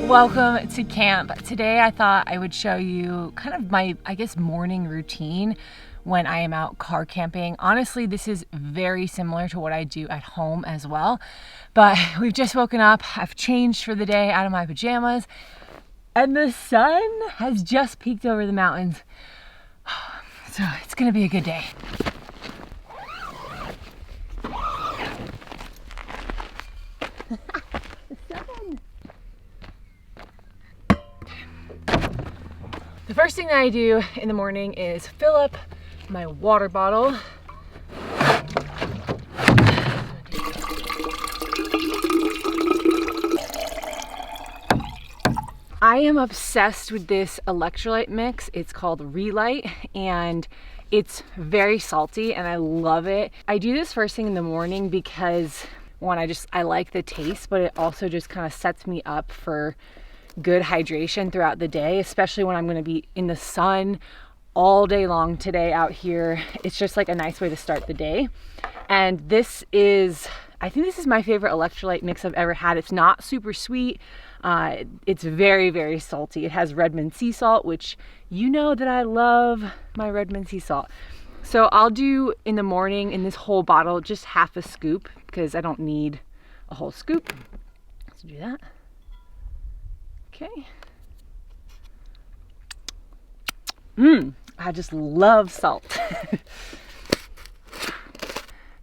Welcome to camp. Today I thought I would show you kind of my, morning routine when I am out car camping. Honestly, this is very similar to what I do at home as well, but we've just woken up. I've changed for the day out of my pajamas, and the sun has just peeked over the mountains. So it's gonna be a good day. The first thing that I do in the morning is fill up my water bottle. I am obsessed with this electrolyte mix. It's called Re-Lyte, and it's very salty and I love it. I do this first thing in the morning because one, I like the taste, but it also just kind of sets me up for good hydration throughout the day, especially when I'm going to be in the sun all day long today out here. It's just like a nice way to start the day. And I think this is my favorite electrolyte mix I've ever had. It's not super sweet. It's very, very salty. It has Redmond sea salt, which you know that I love my Redmond sea salt. So I'll do in the morning in this whole bottle just half a scoop because I don't need a whole scoop. Let's do that. Okay. I just love salt.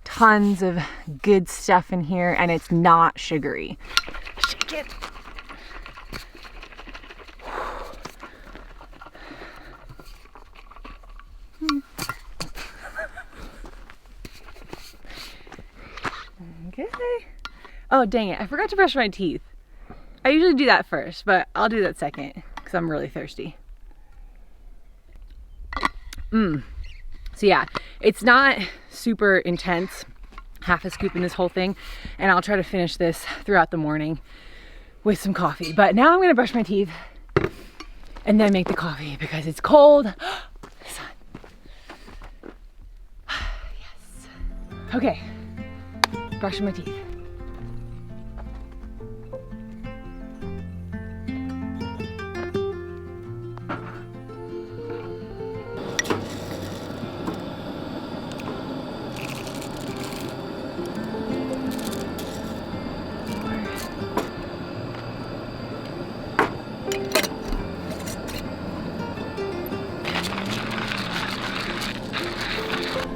Tons of good stuff in here, and it's not sugary. Shake it. Okay. Oh, dang it. I forgot to brush my teeth. I usually do that first, but I'll do that second because I'm really thirsty. So yeah, it's not super intense, half a scoop in this whole thing, and I'll try to finish this throughout the morning with some coffee. But now I'm gonna brush my teeth and then make the coffee because it's cold. Sun. Yes. Okay, brushing my teeth.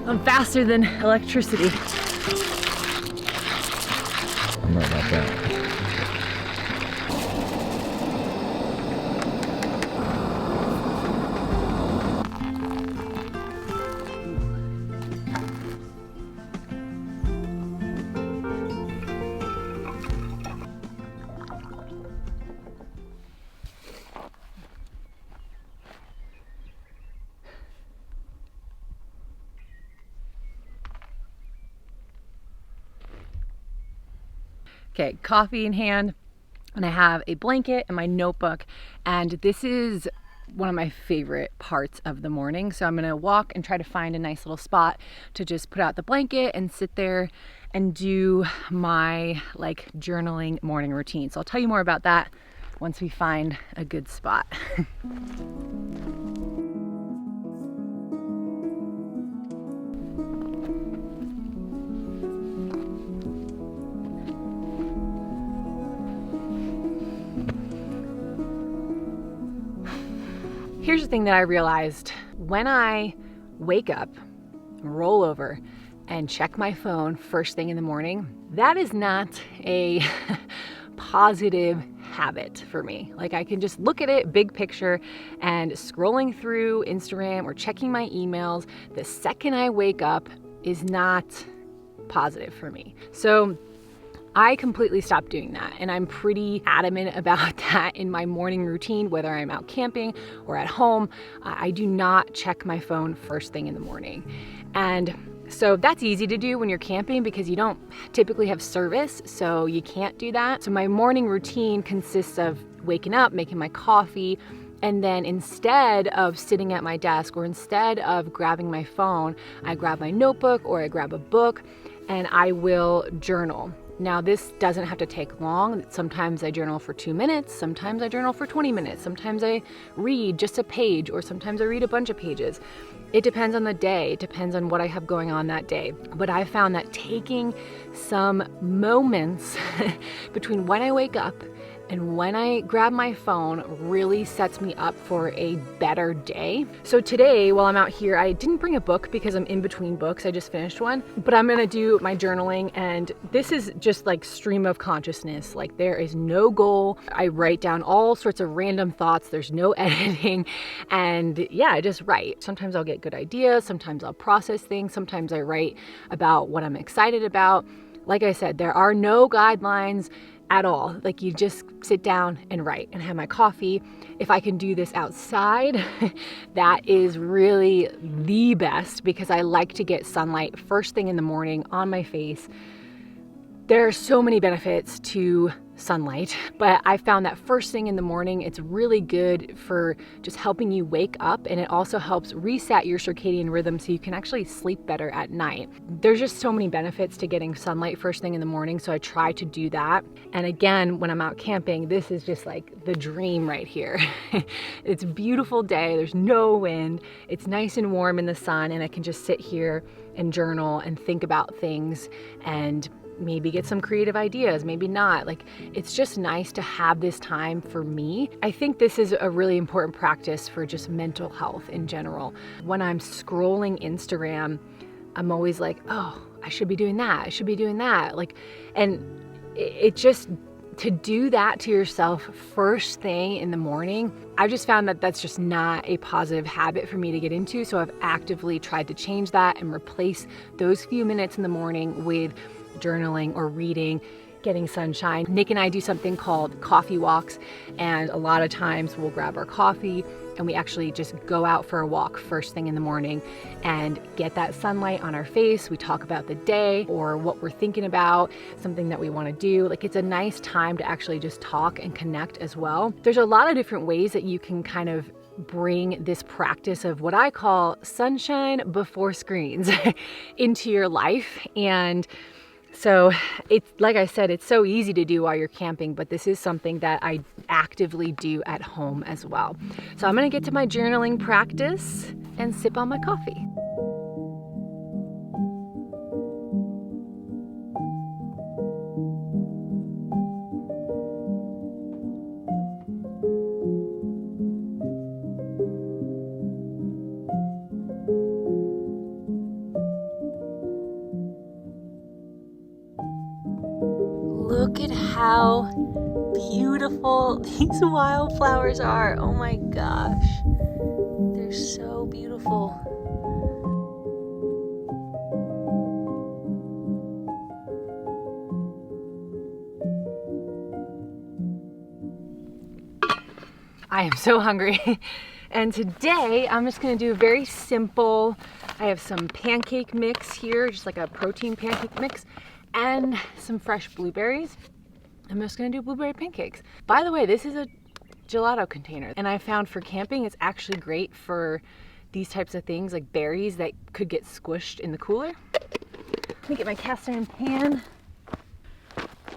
I'm faster than electricity. I'm not about that. Okay, coffee in hand, and I have a blanket and my notebook, and this is one of my favorite parts of the morning. So I'm gonna walk and try to find a nice little spot to just put out the blanket and sit there and do my journaling morning routine. So I'll tell you more about that once we find a good spot. Here's the thing that I realized. When I wake up, roll over, and check my phone first thing in the morning, that is not a positive habit for me. I can just look at it big picture, and scrolling through Instagram or checking my emails the second I wake up is not positive for me. So I completely stopped doing that, and I'm pretty adamant about that in my morning routine, whether I'm out camping or at home. I do not check my phone first thing in the morning. And so that's easy to do when you're camping because you don't typically have service, so you can't do that. So my morning routine consists of waking up, making my coffee, and then instead of sitting at my desk or instead of grabbing my phone, I grab my notebook or I grab a book and I will journal. Now, this doesn't have to take long. Sometimes I journal for 2 minutes, sometimes I journal for 20 minutes, sometimes I read just a page, or sometimes I read a bunch of pages. It depends on the day, it depends on what I have going on that day. But I found that taking some moments between when I wake up and when I grab my phone really sets me up for a better day. So today, while I'm out here, I didn't bring a book because I'm in between books. I just finished one, but I'm gonna do my journaling, and this is just like stream of consciousness. Like, there is no goal. I write down all sorts of random thoughts. There's no editing, and yeah, I just write. Sometimes I'll get good ideas. Sometimes I'll process things. Sometimes I write about what I'm excited about. Like I said, there are no guidelines at all. Like, you just sit down and write, and have my coffee. If I can do this outside, that is really the best, because I like to get sunlight first thing in the morning on my face. There are so many benefits to sunlight, but I found that first thing in the morning, it's really good for just helping you wake up, and it also helps reset your circadian rhythm so you can actually sleep better at night. There's just so many benefits to getting sunlight first thing in the morning, so I try to do that. And again, when I'm out camping, this is just like the dream right here. It's a beautiful day, there's no wind, it's nice and warm in the sun, and I can just sit here and journal and think about things and maybe get some creative ideas, maybe not. Like, it's just nice to have this time for me. I think this is a really important practice for just mental health in general. When I'm scrolling Instagram, I'm always like, oh, I should be doing that. I should be doing that. Like, and it just, to do that to yourself first thing in the morning, I've just found that that's just not a positive habit for me to get into. So I've actively tried to change that and replace those few minutes in the morning with journaling or reading, getting sunshine. Nick and I do something called coffee walks, and a lot of times we'll grab our coffee and we actually just go out for a walk first thing in the morning and get that sunlight on our face. We talk about the day or what we're thinking about, something that we want to do. Like, it's a nice time to actually just talk and connect as well. There's a lot of different ways that you can kind of bring this practice of what I call sunshine before screens into your life. And so it's, like I said, it's so easy to do while you're camping, but this is something that I actively do at home as well. So I'm gonna get to my journaling practice and sip on my coffee. Look at how beautiful these wildflowers are. Oh my gosh. They're so beautiful. I am so hungry. And today I'm just gonna do a very simple, I have some pancake mix here, just like a protein pancake mix, and some fresh blueberries. I'm just gonna do blueberry pancakes. By the way, this is a gelato container, and I found for camping it's actually great for these types of things, like berries that could get squished in the cooler. Let me get my cast iron pan.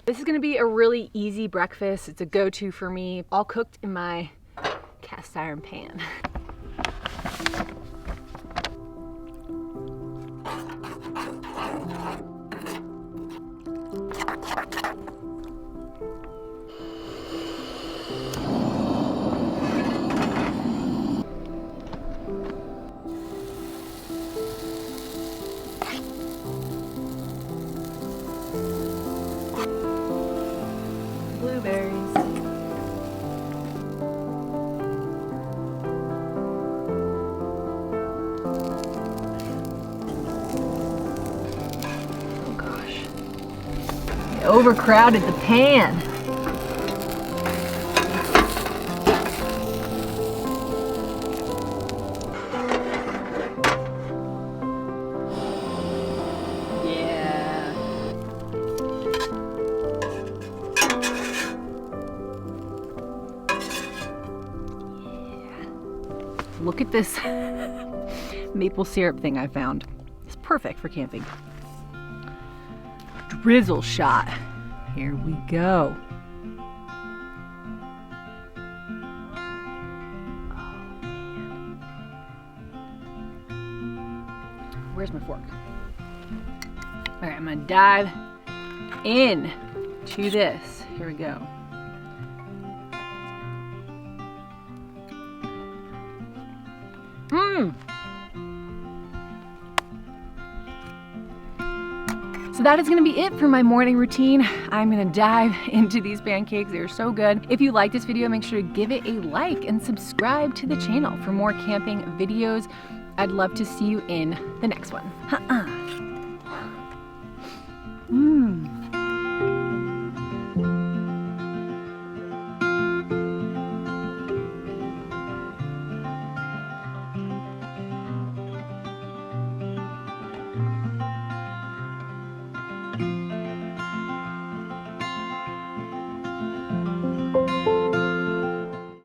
This is gonna be a really easy breakfast. It's a go-to for me, all cooked in my cast iron pan. Blueberries. Oh gosh. I overcrowded the pan. Look at this maple syrup thing I found. It's perfect for camping. Drizzle shot. Here we go. Where's my fork? All right, I'm gonna dive in to this. Here we go. So that is gonna be it for my morning routine. I'm gonna dive into these pancakes. They're so good. If you like this video, make sure to give it a like and subscribe to the channel for more camping videos. I'd love to see you in the next one.